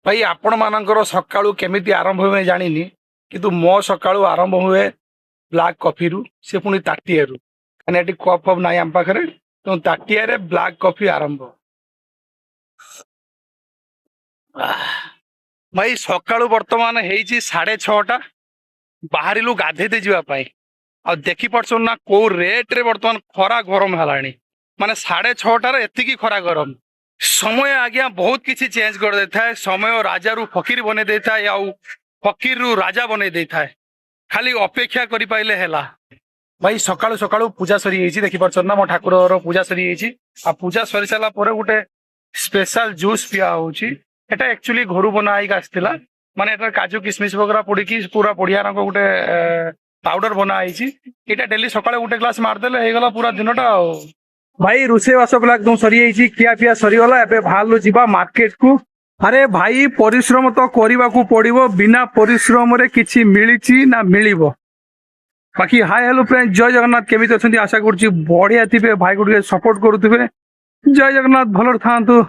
भाई आपण मानकर सकाळू केमिति आरंभ हुए जानिनी किंतु मो सकाळू आरंभ हुए ब्लैक कॉफी रु से पुणी ताटिया रु कने एटी कप फप नाही आम पाखरे तो ताटिया रे ब्लैक कॉफी आरंभ। भाई सकाळू वर्तमान हेची 6:30 बाहरिलु गाधेते जीवा पाई आ देखि पड़छ ना को रेट रे वर्तमान खरा गरम हलाणी माने 6:30 रे एतिकी खरा गरम समय आज्ञा बहुत किसी चेंज कर देता है। समय राजा रु फकीर बने देता है आउ फकीर रु राजा बने देता है खाली अपेक्षा करि पाइले हेला। भाई सकाळू सकाळू पूजा सरी जाइछि देखि परछ ना मो ठाकुर पूजा सरी जाइछि आ पूजा सरी साला परे गुटे स्पेशल जूस पिया होछि। एटा एक्चुअली घरु बना आइक आस्थिला माने एटा काजू किशमिश वगैरह पड़ी कि पूरा बढ़िया रंग गुटे पाउडर बना आइछि। एटा डेली सकाळे गुटे ग्लास मार देले हे गला पूरा दिनटा। भाई रोषेवास ब्लाक एकदम सरी जाइछि खिया पिया सरीगला एबे बाहरलु जीवा मार्केट को। अरे भाई परिश्रम तो करने को पड़ो बिना परिश्रम रे किछि मिलिछि ना मिलिबो। बाकी हाय हेलो फ्रेंड जय जगन्नाथ केमिति अछंती आशा करछि बढ़िया थिबे भाई को सपोर्ट करूथिबे। जय जगन्नाथ भलर थांतु।